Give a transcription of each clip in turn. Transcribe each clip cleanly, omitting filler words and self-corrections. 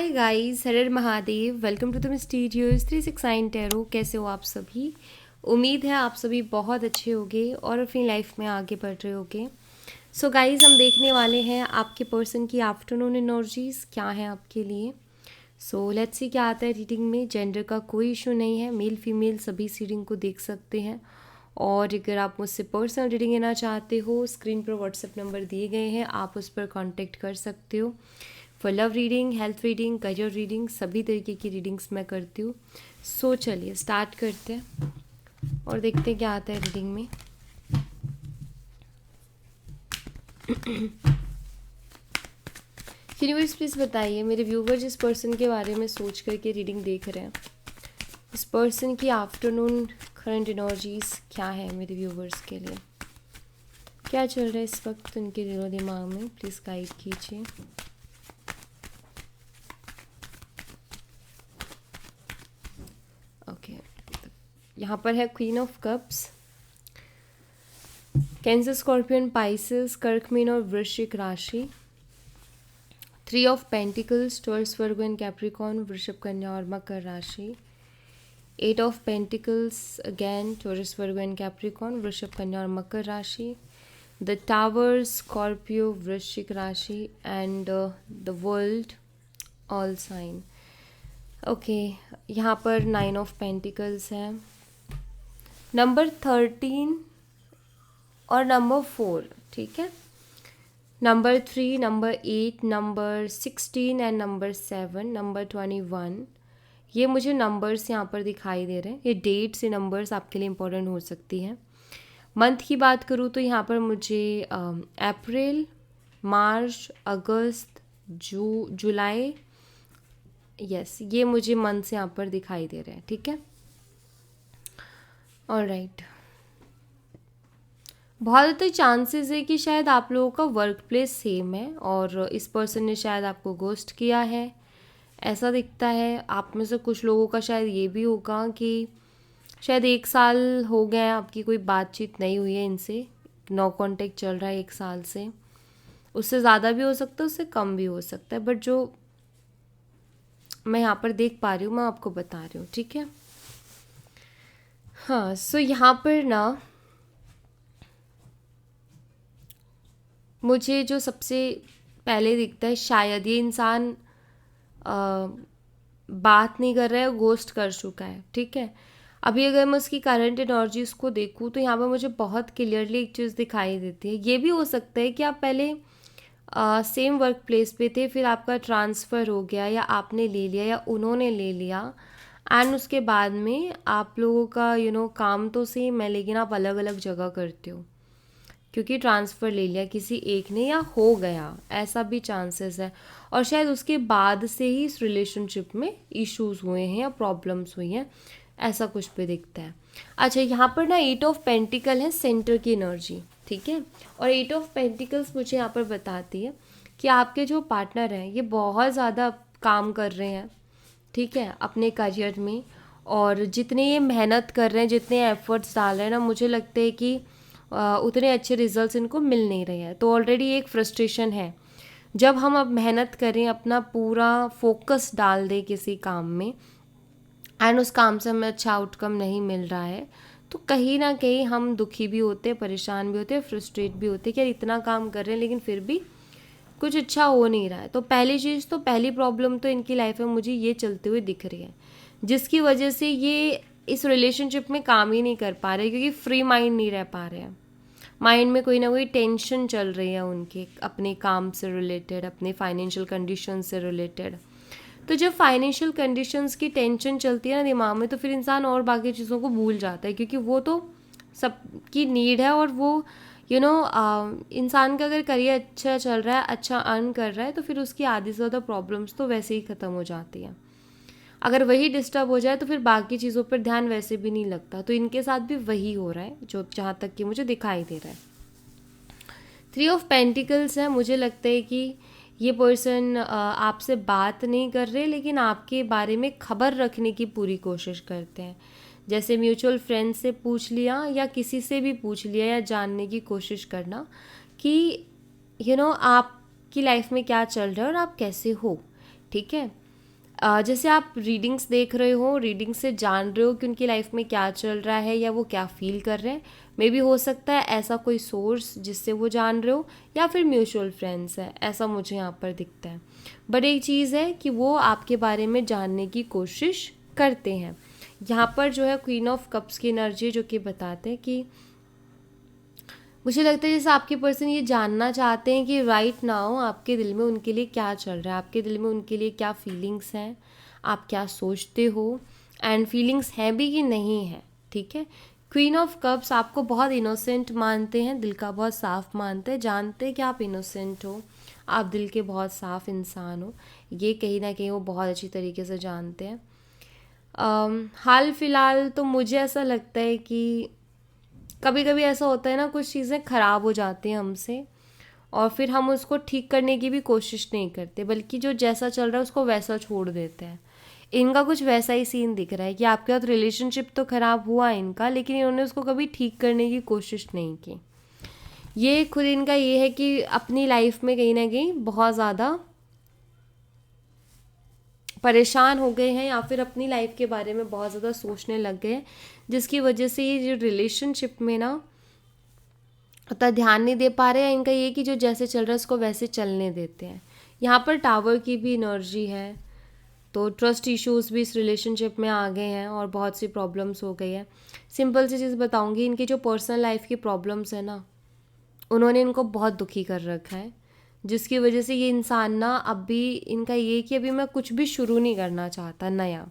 हाय guys, हर हर Mahadev. Welcome to the mysterious 369 tarot. कैसे हो आप सभी? उम्मीद है आप सभी बहुत अच्छे होंगे और अपनी लाइफ में आगे बढ़ रहे होंगे। सो गाइस, हम देखने वाले हैं आपके पर्सन की आफ्टरनून एनर्जीज क्या है आपके लिए। सो लेट्स सी क्या आता है रीडिंग में। जेंडर का कोई इशू नहीं है, मेल फीमेल सभी इस रीडिंग को देख सकते हैं। और अगर आप मुझसे पर्सनल रीडिंग लेना चाहते हो, स्क्रीन पर व्हाट्सएप नंबर दिए गए हैं, आप उस पर कांटेक्ट कर सकते हो। For love reading, health reading, career reading, सभी तरीके की रीडिंग्स मैं करती हूँ। सो चलिए स्टार्ट करते हैं और देखते हैं क्या आता है रीडिंग में। यूनिवर्स प्लीज़ बताइए, मेरे व्यूवर जिस पर्सन के बारे में सोच करके रीडिंग देख रहे हैं, इस पर्सन की आफ्टरनून करंट एनर्जीज क्या है मेरे व्यूवर्स के लिए। क्या चल रहा है इस वक्त उनके दिलो दिमाग में, प्लीज़ गाइड कीजिए। ओके, यहाँ पर है queen of cups, cancer, scorpion, Pisces, कर्क, मीन और वृश्चिक राशि। 3 of pentacles, taurus, Virgo and Capricorn, वृषभ, कन्या और मकर राशि। 8 of pentacles, again taurus, Virgo and Capricorn, वृषभ, कन्या और मकर राशि। द टावर, स्कॉर्पियो, वृश्चिक राशि and the world, all sign. Okay, यहाँ पर 9 ऑफ पेंटिकल्स है, नंबर 13 और नंबर 4, ठीक है। Number 3, number 8, number 16 and number 7, number 21। ये मुझे नंबर्स यहाँ पर दिखाई दे रहे हैं। ये डेट्स, ये नंबर्स आपके लिए इम्पोर्टेंट हो सकती हैं। मंथ की बात करूँ तो यहाँ पर मुझे अप्रैल, मार्च, अगस्त, जुलाई, यस, ये मुझे मंथ्स यहाँ पर दिखाई दे रहे हैं, ठीक है। ऑलराइट, बहुत ज़्यादा चांसेस है कि शायद आप लोगों का वर्क प्लेस सेम है और इस पर्सन ने शायद आपको गोस्ट किया है, ऐसा दिखता है। आप में से कुछ लोगों का शायद ये भी होगा कि शायद 1 साल हो गया है आपकी कोई बातचीत नहीं हुई है इनसे, नो कांटेक्ट चल रहा है 1 साल से। उससे ज़्यादा भी हो सकता है, उससे कम भी हो सकता है, बट जो मैं यहाँ पर देख पा रही हूँ मैं आपको बता रही हूँ, ठीक है। हाँ, सो यहाँ पर ना मुझे जो सबसे पहले दिखता है, शायद ये इंसान बात नहीं कर रहा है, गोस्ट कर चुका है, ठीक है। अभी अगर मैं उसकी करंट एनर्जीज को देखूँ तो यहाँ पर मुझे बहुत क्लियरली एक चीज़ दिखाई देती है। ये भी हो सकता है कि आप पहले सेम वर्क प्लेस पे थे, फिर आपका ट्रांसफ़र हो गया या आपने ले लिया या उन्होंने ले लिया, एंड उसके बाद में आप लोगों का काम तो सेम है लेकिन आप अलग अलग जगह करते हो क्योंकि ट्रांसफ़र ले लिया किसी एक ने या हो गया, ऐसा भी चांसेस है। और शायद उसके बाद से ही इस रिलेशनशिप में इश्यूज़ हुए हैं या प्रॉब्लम्स हुई हैं, ऐसा कुछ भी दिखता है। अच्छा, यहाँ पर ना 8 ऑफ पेंटिकल है, सेंटर की एनर्जी, ठीक है। और 8 ऑफ पेंटिकल्स मुझे यहाँ पर बताती है कि आपके जो पार्टनर हैं ये बहुत ज़्यादा काम कर रहे हैं, ठीक है, अपने करियर में। और जितने ये मेहनत कर रहे हैं, जितने एफर्ट्स डाल रहे हैं ना, मुझे लगता है कि उतने अच्छे रिजल्ट्स इनको मिल नहीं रहे हैं। तो ऑलरेडी एक फ्रस्ट्रेशन है। जब हम अब मेहनत करें, अपना पूरा फोकस डाल दें किसी काम में एंड उस काम से हमें अच्छा आउटकम नहीं मिल रहा है, तो कहीं ना कहीं हम दुखी भी होते हैं, परेशान भी होते हैं, फ्रस्ट्रेट भी होते हैं कि यार इतना काम कर रहे हैं लेकिन फिर भी कुछ अच्छा हो नहीं रहा है। तो पहली चीज़, तो पहली प्रॉब्लम तो इनकी लाइफ में मुझे ये चलते हुए दिख रही है, जिसकी वजह से ये इस रिलेशनशिप में काम ही नहीं कर पा रहे, क्योंकि फ्री माइंड नहीं रह पा रहे हैं। माइंड में कोई ना कोई टेंशन चल रही है उनके, अपने काम से रिलेटेड, अपने फाइनेंशियल कंडीशन से रिलेटेड। तो जब फाइनेंशियल कंडीशंस की टेंशन चलती है ना दिमाग में, तो फिर इंसान और बाकी चीज़ों को भूल जाता है, क्योंकि वो तो सबकी नीड है। और वो इंसान का अगर करियर अच्छा चल रहा है, अच्छा अर्न कर रहा है, तो फिर उसकी आधी से ज़्यादा प्रॉब्लम्स तो वैसे ही ख़त्म हो जाती हैं। अगर वही डिस्टर्ब हो जाए तो फिर बाकी चीज़ों पर ध्यान वैसे भी नहीं लगता। तो इनके साथ भी वही हो रहा है, जो जहाँ तक कि मुझे दिखाई दे रहा है। 3 ऑफ पेंटिकल्स है, मुझे लगता है कि ये पर्सन आपसे बात नहीं कर रहे लेकिन आपके बारे में खबर रखने की पूरी कोशिश करते हैं। जैसे म्यूचुअल फ्रेंड से पूछ लिया या किसी से भी पूछ लिया, या जानने की कोशिश करना कि आपकी लाइफ में क्या चल रहा है और आप कैसे हो, ठीक है। जैसे आप रीडिंग्स देख रहे हो, रीडिंग से जान रहे हो कि उनकी लाइफ में क्या चल रहा है या वो क्या फील कर रहे हैं। मे बी हो सकता है ऐसा कोई सोर्स जिससे वो जान रहे हो, या फिर म्यूचुअल फ्रेंड्स है, ऐसा मुझे यहाँ पर दिखता है। बट एक चीज़ है कि वो आपके बारे में जानने की कोशिश करते हैं। यहाँ पर जो है क्वीन ऑफ कप्स की एनर्जी जो कि बताते हैं कि मुझे लगता है जैसे आपके पर्सन ये जानना चाहते हैं कि राइट नाउ आपके दिल में उनके लिए क्या चल रहा है, आपके दिल में उनके लिए क्या फीलिंग्स हैं, आप क्या सोचते हो, एंड फीलिंग्स हैं भी कि नहीं है। ठीक है, क्वीन ऑफ कप्स आपको बहुत इनोसेंट मानते हैं, दिल का बहुत साफ मानते हैं, जानते हैं कि आप इनोसेंट हो, आप दिल के बहुत साफ इंसान हो, ये कहीं ना कहीं वो बहुत अच्छी तरीके से जानते हैं। हाल फिलहाल तो मुझे ऐसा लगता है कि कभी कभी ऐसा होता है ना, कुछ चीज़ें ख़राब हो जाती हैं हमसे और फिर हम उसको ठीक करने की भी कोशिश नहीं करते, बल्कि जो जैसा चल रहा है उसको वैसा छोड़ देते हैं। इनका कुछ वैसा ही सीन दिख रहा है कि आपके साथ रिलेशनशिप तो ख़राब हुआ इनका, लेकिन इन्होंने उसको कभी ठीक करने की कोशिश नहीं की। ये खुद इनका ये है कि अपनी लाइफ में कहीं ना कहीं बहुत ज़्यादा परेशान हो गए हैं, या फिर अपनी लाइफ के बारे में बहुत ज़्यादा सोचने लग गए हैं, जिसकी वजह से ये जो रिलेशनशिप में ना उतना ध्यान नहीं दे पा रहे हैं। इनका ये कि जो जैसे चल रहा है उसको वैसे चलने देते हैं। यहाँ पर टावर की भी एनर्जी है, तो ट्रस्ट इश्यूज़ भी इस रिलेशनशिप में आ गए हैं और बहुत सी प्रॉब्लम्स हो गई है। सिंपल सी चीज़ बताऊँगी, इनकी जो पर्सनल लाइफ की प्रॉब्लम्स है ना, उन्होंने इनको बहुत दुखी कर रखा है, जिसकी वजह से ये इंसान ना अभी इनका ये कि अभी मैं कुछ भी शुरू नहीं करना चाहता नया।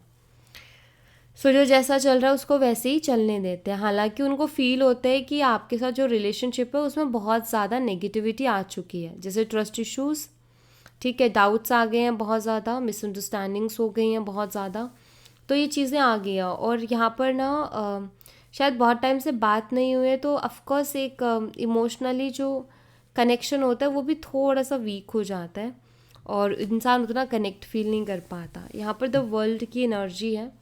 सो जो जैसा चल रहा है उसको वैसे ही चलने देते हैं। हालांकि उनको फील होता है कि आपके साथ जो रिलेशनशिप है उसमें बहुत ज़्यादा नेगेटिविटी आ चुकी है, जैसे ट्रस्ट इश्यूज़, ठीक है, डाउट्स आ गए हैं, बहुत ज़्यादा मिसअंडरस्टैंडिंग्स हो गई हैं बहुत ज़्यादा, तो ये चीज़ें आ गई हैं। और यहाँ पर ना शायद बहुत टाइम से बात नहीं हुई है, तो ऑफकोर्स एक इमोशनली जो कनेक्शन होता है वो भी थोड़ा सा वीक हो जाता है और इंसान उतना कनेक्ट फील नहीं कर पाता। यहाँ पर द वर्ल्ड की एनर्जी है।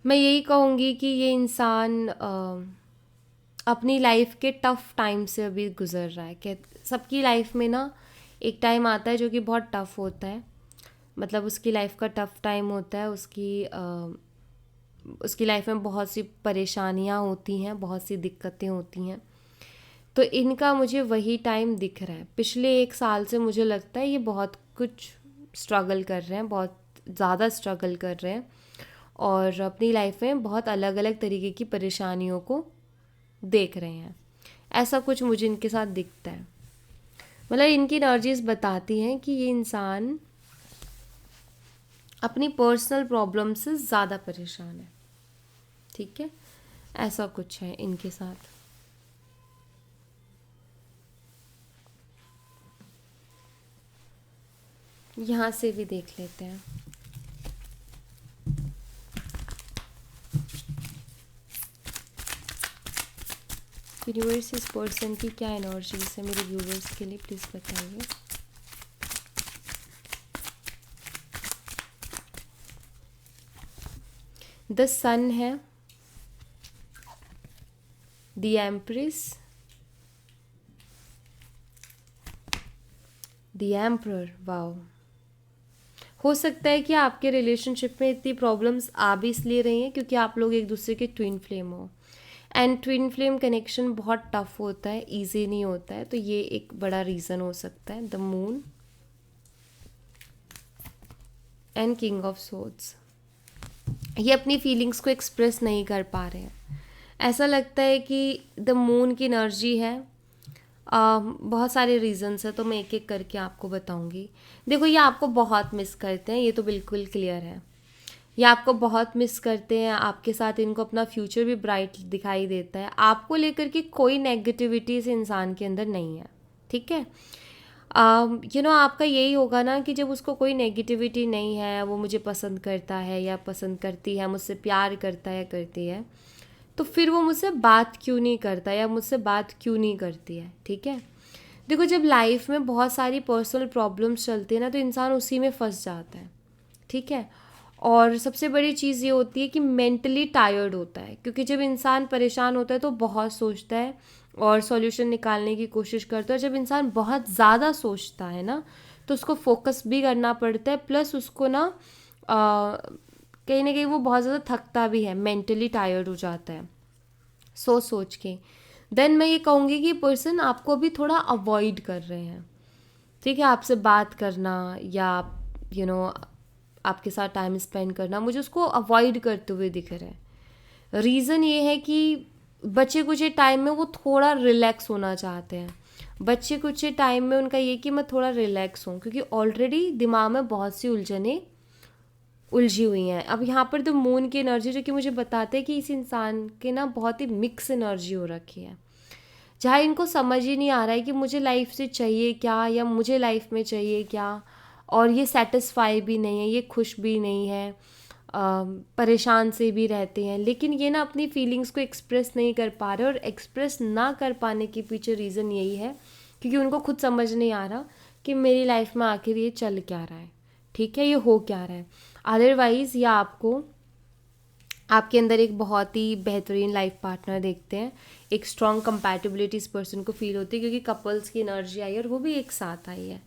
मैं यही कहूँगी कि ये इंसान अपनी लाइफ के टफ़ टाइम से अभी गुज़र रहा है। कि सबकी लाइफ में ना एक टाइम आता है जो कि बहुत टफ़ होता है, मतलब उसकी लाइफ का टफ़ टाइम होता है, उसकी लाइफ में बहुत सी परेशानियाँ होती हैं, बहुत सी दिक्कतें होती हैं। तो इनका मुझे वही टाइम दिख रहा है। पिछले 1 साल से मुझे लगता है ये बहुत कुछ स्ट्रगल कर रहे हैं, बहुत ज़्यादा स्ट्रगल कर रहे हैं और अपनी लाइफ में बहुत अलग अलग तरीके की परेशानियों को देख रहे हैं। ऐसा कुछ मुझे इनके साथ दिखता है। मतलब इनकी एनर्जीज बताती हैं कि ये इंसान अपनी पर्सनल प्रॉब्लम से ज़्यादा परेशान है। ठीक है, ऐसा कुछ है इनके साथ। यहाँ से भी देख लेते हैं। यूनिवर्स इस पर्सन की क्या एनर्जीज है मेरे व्यूवर्स के लिए, प्लीज़ बताइए। द सन है, the empress, the emperor. Wow, हो सकता है कि आपके रिलेशनशिप में इतनी प्रॉब्लम्स आ भी इसलिए रही हैं क्योंकि आप लोग एक दूसरे के ट्विन फ्लेम हो, एंड ट्विन फ्लेम कनेक्शन बहुत टफ होता है, इजी नहीं होता है, तो ये एक बड़ा रीज़न हो सकता है। The moon and king of swords, ये अपनी फीलिंग्स को एक्सप्रेस नहीं कर पा रहे हैं। ऐसा लगता है कि द मून की एनर्जी है। बहुत सारे रीज़न्स हैं, तो मैं एक एक करके आपको बताऊंगी। देखो, ये आपको बहुत मिस करते हैं, ये तो बिल्कुल क्लियर है। ये आपको बहुत मिस करते हैं, आपके साथ इनको अपना फ्यूचर भी ब्राइट दिखाई देता है। आपको लेकर के कोई नेगेटिविटी इस इंसान के अंदर नहीं है। ठीक है, आपका यही होगा ना कि जब उसको कोई नेगेटिविटी नहीं है, वो मुझे पसंद करता है या पसंद करती है, मुझसे प्यार करता है, करती है, तो फिर वो मुझसे बात क्यों नहीं करता या मुझसे बात क्यों नहीं करती है। ठीक है, देखो, जब लाइफ में बहुत सारी पर्सनल प्रॉब्लम्स चलती है ना, तो इंसान उसी में फंस जाता है। ठीक है, और सबसे बड़ी चीज़ ये होती है कि मेंटली टायर्ड होता है, क्योंकि जब इंसान परेशान होता है तो बहुत सोचता है और सॉल्यूशन निकालने की कोशिश करता है। जब इंसान बहुत ज़्यादा सोचता है ना, तो उसको फोकस भी करना पड़ता है, प्लस उसको ना कहीं ना कहीं वो बहुत ज़्यादा थकता भी है, मेंटली टायर्ड हो जाता है सोच के। देन मैं ये कहूँगी कि पर्सन आपको भी थोड़ा अवॉइड कर रहे हैं, ठीक है, आपसे बात करना या यू नो आपके साथ टाइम स्पेंड करना, मुझे उसको अवॉइड करते हुए दिख रहा है। रीज़न ये है कि बच्चे कुछ टाइम में वो थोड़ा रिलैक्स होना चाहते हैं। बच्चे कुछ टाइम में उनका ये कि मैं थोड़ा रिलैक्स हूँ, क्योंकि ऑलरेडी दिमाग में बहुत सी उलझने उलझी हुई हैं। अब यहाँ पर तो मून की एनर्जी जो कि मुझे बताते हैं कि इस इंसान के ना बहुत ही मिक्स एनर्जी हो रखी है, जहाँ इनको समझ ही नहीं आ रहा है कि मुझे लाइफ से चाहिए क्या या मुझे लाइफ में चाहिए क्या, और ये सेटिस्फाई भी नहीं है, ये खुश भी नहीं है, परेशान से भी रहते हैं, लेकिन ये ना अपनी फीलिंग्स को एक्सप्रेस नहीं कर पा रहे। और एक्सप्रेस ना कर पाने के पीछे रीज़न यही है क्योंकि उनको खुद समझ नहीं आ रहा कि मेरी लाइफ में आखिर ये चल क्या रहा है, ठीक है, ये हो क्या रहा है। अदरवाइज़ या आपको आपके अंदर एक बहुत ही बेहतरीन लाइफ पार्टनर देखते हैं, एक स्ट्रॉन्ग कंपैटिबिलिटी इस पर्सन को फील होती है, क्योंकि कपल्स की एनर्जी आई है और वो भी एक साथ आई है,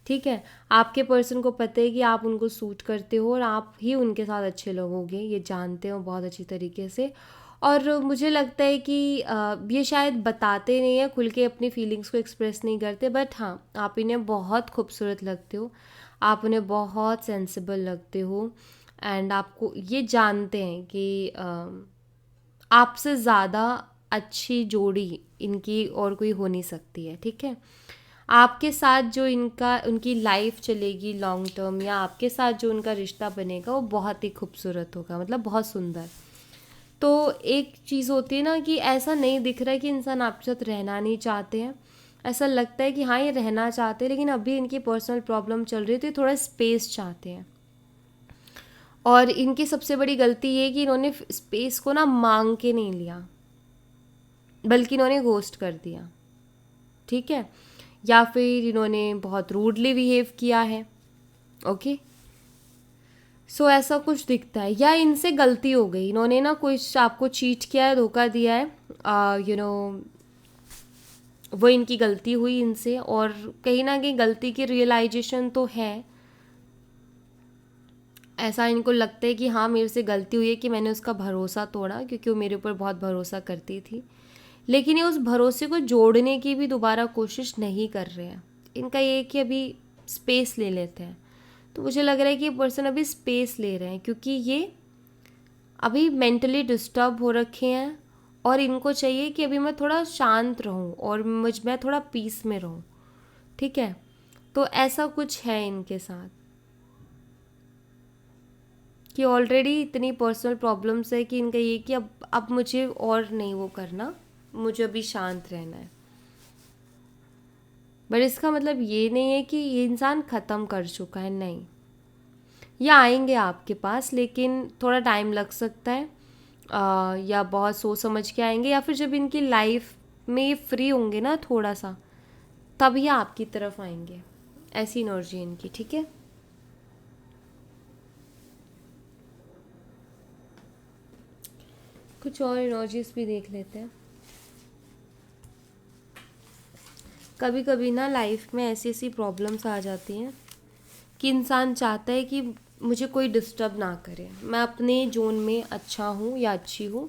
ठीक है। आपके पर्सन को पता है कि आप उनको सूट करते हो और आप ही उनके साथ अच्छे लगोगे, ये जानते हो बहुत अच्छी तरीके से। और मुझे लगता है कि ये शायद बताते नहीं है खुल के, अपनी फीलिंग्स को एक्सप्रेस नहीं करते, बट हाँ, आप इन्हें बहुत खूबसूरत लगते हो, आप उन्हें बहुत सेंसिबल लगते हो, एंड आपको ये जानते हैं कि आपसे ज़्यादा अच्छी जोड़ी इनकी और कोई हो नहीं सकती है, ठीक है। आपके साथ जो उनकी लाइफ चलेगी लॉन्ग टर्म, या आपके साथ जो उनका रिश्ता बनेगा वो बहुत ही खूबसूरत होगा, मतलब बहुत सुंदर। तो एक चीज़ होती है ना कि ऐसा नहीं दिख रहा है कि इंसान आपके साथ रहना नहीं चाहते हैं, ऐसा लगता है कि हाँ ये रहना चाहते हैं, लेकिन अभी इनकी पर्सनल प्रॉब्लम चल रही है तो ये थोड़ा स्पेस चाहते हैं। और इनकी सबसे बड़ी गलती ये है कि इन्होंने स्पेस को ना मांग के नहीं लिया, बल्कि इन्होंने घोस्ट कर दिया, ठीक है, या फिर इन्होंने बहुत रूडली बिहेव किया है, ओके। सो ऐसा कुछ दिखता है, या इनसे गलती हो गई, इन्होंने ना कुछ आपको चीट किया है, धोखा दिया है, वो इनकी गलती हुई इनसे, और कहीं ना कहीं गलती की रियलाइजेशन तो है। ऐसा इनको लगता है कि हाँ मेरे से गलती हुई है कि मैंने उसका भरोसा तोड़ा, क्योंकि वो मेरे ऊपर बहुत भरोसा करती थी, लेकिन ये उस भरोसे को जोड़ने की भी दोबारा कोशिश नहीं कर रहे हैं। इनका ये है कि अभी स्पेस ले लेते हैं। तो मुझे लग रहा है कि ये पर्सन अभी स्पेस ले रहे हैं, क्योंकि ये अभी मेंटली डिस्टर्ब हो रखे हैं, और इनको चाहिए कि अभी मैं थोड़ा शांत रहूं और मैं थोड़ा पीस में रहूं, ठीक है। तो ऐसा कुछ है इनके साथ कि ऑलरेडी इतनी पर्सनल प्रॉब्लम्स है कि इनका ये कि अब मुझे और नहीं वो करना, मुझे अभी शांत रहना है। बट इसका मतलब ये नहीं है कि ये इंसान ख़त्म कर चुका है, नहीं, ये आएंगे आपके पास, लेकिन थोड़ा टाइम लग सकता है, या बहुत सोच समझ के आएंगे, या फिर जब इनकी लाइफ में ये फ्री होंगे ना थोड़ा सा, तब ये आपकी तरफ आएंगे। ऐसी एनर्जी इनकी, ठीक है। कुछ और एनर्जीज भी देख लेते हैं। कभी कभी ना लाइफ में ऐसी ऐसी प्रॉब्लम्स आ जाती हैं कि इंसान चाहता है कि मुझे कोई डिस्टर्ब ना करे, मैं अपने जोन में अच्छा हूँ या अच्छी हूँ,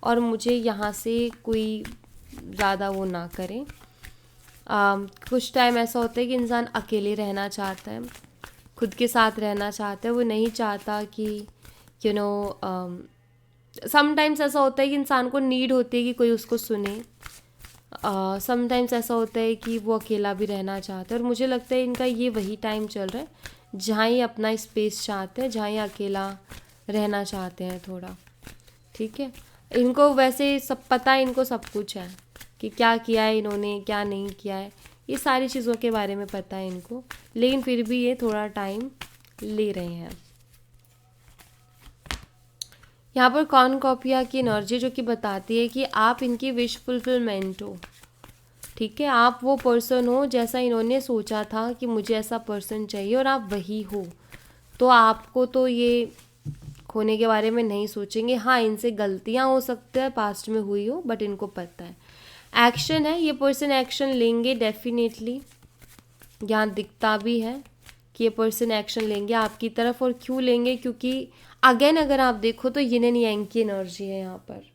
और मुझे यहाँ से कोई ज़्यादा वो ना करे। कुछ टाइम ऐसा होता है कि इंसान अकेले रहना चाहता है, खुद के साथ रहना चाहता है, वो नहीं चाहता कि समटाइम्स ऐसा होता है कि इंसान को नीड होती है कि कोई उसको सुने, समटाइम्स ऐसा होता है कि वो अकेला भी रहना चाहता है, और मुझे लगता है इनका ये वही टाइम चल रहा है जहाँ ये अपना स्पेस चाहते हैं, जहाँ ये अकेला रहना चाहते हैं थोड़ा, ठीक है। इनको वैसे सब पता है, इनको सब कुछ है कि क्या किया है इन्होंने, क्या नहीं किया है, ये सारी चीज़ों के बारे में पता है इनको, लेकिन फिर भी ये थोड़ा टाइम ले रहे हैं। यहाँ पर कॉर्नुकोपिया की एनर्जी जो कि बताती है कि आप इनकी विश फुलफिलमेंट हो, ठीक है, आप वो पर्सन हो जैसा इन्होंने सोचा था कि मुझे ऐसा पर्सन चाहिए, और आप वही हो। तो आपको तो ये खोने के बारे में नहीं सोचेंगे। हाँ, इनसे गलतियाँ हो सकती है, पास्ट में हुई हो, बट इनको पता है एक्शन है, ये पर्सन एक्शन लेंगे डेफिनेटली, यहाँ दिखता भी है, कि ये पर्सन एक्शन लेंगे आपकी तरफ, और क्यों लेंगे, क्योंकि अगेन अगर आप देखो तो यिन एंड यांग की एनर्जी है यहाँ पर।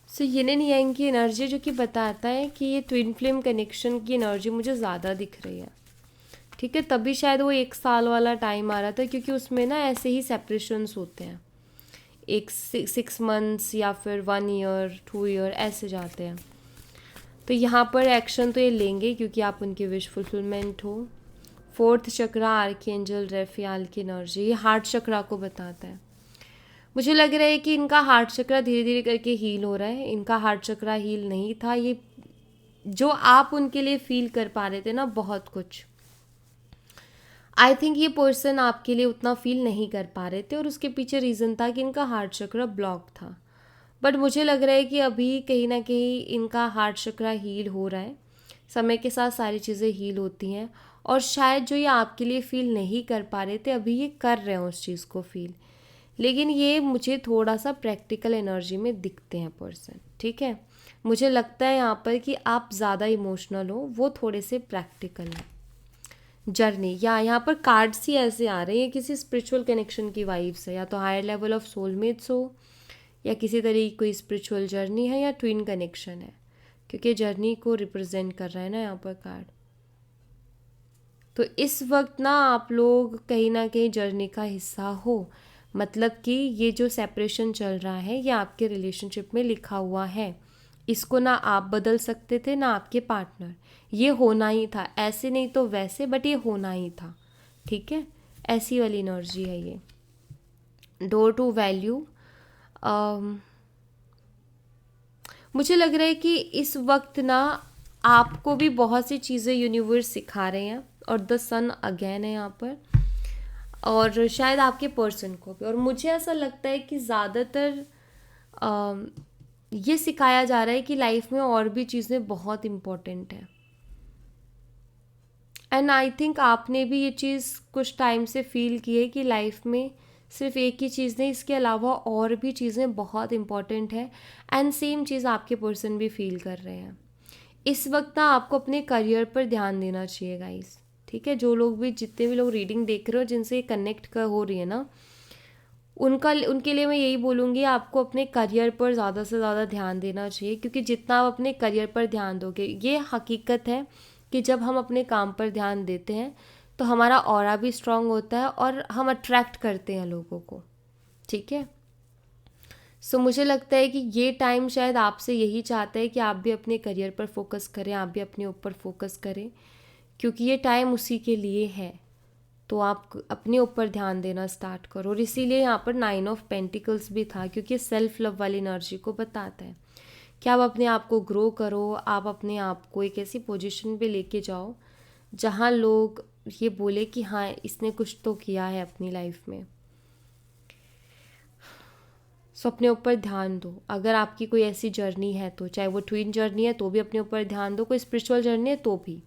सो यिन एंड यांग की एनर्जी जो कि बताता है कि ये ट्विन फ्लेम कनेक्शन की एनर्जी मुझे ज़्यादा दिख रही है। ठीक है, तभी शायद वो 1 साल वाला टाइम आ रहा था, क्योंकि उसमें ना ऐसे ही सेपरेशंस होते हैं, 6 months या फिर 1 year 2 year ऐसे जाते हैं। तो यहाँ पर एक्शन तो ये लेंगे क्योंकि आप उनकी विश फुलफिलमेंट हो। 4th चक्रा आर्कएंजल रेफियाल की एनर्जी, ये हार्ट चक्रा को बताता है। मुझे लग रहा है कि इनका हार्ट चक्रा धीरे धीरे करके हील हो रहा है। इनका हार्ट चक्रा हील नहीं था, ये जो आप उनके लिए फील कर पा रहे थे ना बहुत कुछ, आई थिंक ये पर्सन आपके लिए उतना फील नहीं कर पा रहे थे, और उसके पीछे रीज़न था कि इनका हार्ट चक्रा ब्लॉक था। बट मुझे लग रहा है कि अभी कहीं ना कहीं इनका हार्ट चक्रा हील हो रहा है। समय के साथ सारी चीज़ें हील होती हैं, और शायद जो ये आपके लिए फील नहीं कर पा रहे थे अभी ये कर रहे हैं उस चीज़ को फील। लेकिन ये मुझे थोड़ा सा प्रैक्टिकल एनर्जी में दिखते हैं पर्सन। ठीक है, मुझे लगता है यहाँ पर कि आप ज़्यादा इमोशनल हो, वो थोड़े से प्रैक्टिकल हैं। जर्नी, या यहाँ पर कार्ड्स ही ऐसे आ रहे हैं, किसी स्पिरिचुअल कनेक्शन की वाइब्स है, या तो हायर लेवल ऑफ सोलमेट्स हो, या किसी तरह की कोई स्पिरिचुअल जर्नी है, या ट्विन कनेक्शन है, क्योंकि जर्नी को रिप्रेजेंट कर रहा है ना यहाँ पर कार्ड। तो इस वक्त ना आप लोग कहीं ना कहीं जर्नी का हिस्सा हो, मतलब कि ये जो सेपरेशन चल रहा है ये आपके रिलेशनशिप में लिखा हुआ है। इसको ना आप बदल सकते थे ना आपके पार्टनर, ये होना ही था, ऐसे नहीं तो वैसे, बट ये होना ही था। ठीक है, ऐसी वाली एनर्जी है ये। डोर टू वैल्यू, मुझे लग रहा है कि इस वक्त ना आपको भी बहुत सी चीज़ें यूनिवर्स सिखा रहे हैं, और द सन अगेन है यहाँ पर, और शायद आपके पर्सन को भी। और मुझे ऐसा लगता है कि ज़्यादातर ये सिखाया जा रहा है कि लाइफ में और भी चीज़ें बहुत इम्पोर्टेंट हैं। एंड आई थिंक आपने भी ये चीज़ कुछ टाइम से फील की है कि लाइफ में सिर्फ एक ही चीज़ नहीं, इसके अलावा और भी चीज़ें बहुत इम्पॉर्टेंट है। एंड सेम चीज़ आपके पर्सन भी फील कर रहे हैं। इस वक्त ना आपको अपने करियर पर ध्यान देना चाहिए गाइस। ठीक है, जो लोग भी, जितने भी लोग रीडिंग देख रहे हो जिनसे कनेक्ट हो रही है ना, उनके लिए मैं यही बोलूँगी, आपको अपने करियर पर ज़्यादा से ज़्यादा ध्यान देना चाहिए, क्योंकि जितना आप अपने करियर पर ध्यान दोगे, ये हकीकत है कि जब हम अपने काम पर ध्यान देते हैं तो हमारा ऑरा भी स्ट्रांग होता है और हम अट्रैक्ट करते हैं लोगों को। ठीक है, सो मुझे लगता है कि ये टाइम शायद आपसे यही चाहता है कि आप भी अपने करियर पर फोकस करें, आप भी अपने ऊपर फोकस करें, क्योंकि ये टाइम उसी के लिए है। तो आप अपने ऊपर ध्यान देना स्टार्ट करो। और इसीलिए यहाँ पर 9 ऑफ पेंटिकल्स भी था, क्योंकि सेल्फ लव वाली एनर्जी को बताता है कि आप अपने आप को ग्रो करो, आप अपने आप को एक ऐसी पोजीशन पे लेके जाओ जहाँ लोग ये बोले कि हाँ इसने कुछ तो किया है अपनी लाइफ में। सो अपने ऊपर ध्यान दो। अगर आपकी कोई ऐसी जर्नी है तो, चाहे वो ट्विन जर्नी है तो भी अपने ऊपर ध्यान दो, कोई स्पिरिचुअल जर्नी है तो भी,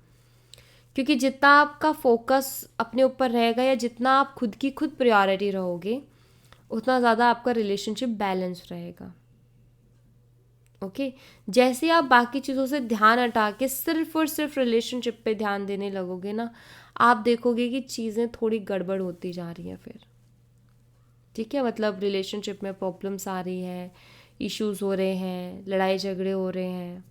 क्योंकि जितना आपका फोकस अपने ऊपर रहेगा या जितना आप खुद की खुद प्रायोरिटी रहोगे, उतना ज़्यादा आपका रिलेशनशिप बैलेंस रहेगा। ओके, जैसे आप बाकी चीज़ों से ध्यान हटा के सिर्फ और सिर्फ रिलेशनशिप पे ध्यान देने लगोगे ना, आप देखोगे कि चीज़ें थोड़ी गड़बड़ होती जा रही हैं फिर। ठीक है, मतलब रिलेशनशिप में प्रॉब्लम्स आ रही है, इश्यूज़ हो रहे हैं, लड़ाई झगड़े हो रहे हैं,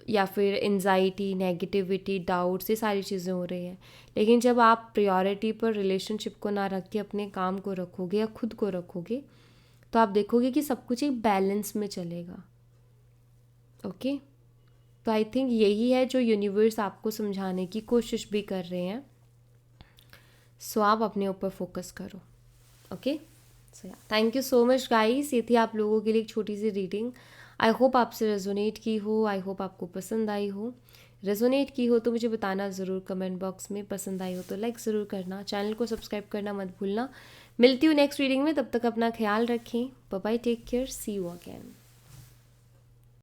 या फिर एंजाइटी, नेगेटिविटी, डाउट्स, ये सारी चीज़ें हो रही हैं। लेकिन जब आप प्रायोरिटी पर रिलेशनशिप को ना रख के अपने काम को रखोगे या खुद को रखोगे, तो आप देखोगे कि सब कुछ एक बैलेंस में चलेगा। ओके, तो आई थिंक यही है जो यूनिवर्स आपको समझाने की कोशिश भी कर रहे हैं। सो आप अपने ऊपर फोकस करो। Okay, so thank you so much guys, ये थी आप लोगों के लिए एक छोटी सी रीडिंग। आई होप आपसे रेजोनेट की हो, आई होप आपको पसंद आई हो। रेजोनेट की हो तो मुझे बताना ज़रूर कमेंट बॉक्स में, पसंद आई हो तो लाइक ज़रूर करना, चैनल को सब्सक्राइब करना मत भूलना। मिलती हूँ नेक्स्ट रीडिंग में, तब तक अपना ख्याल रखें। Bye bye, take care, see you again.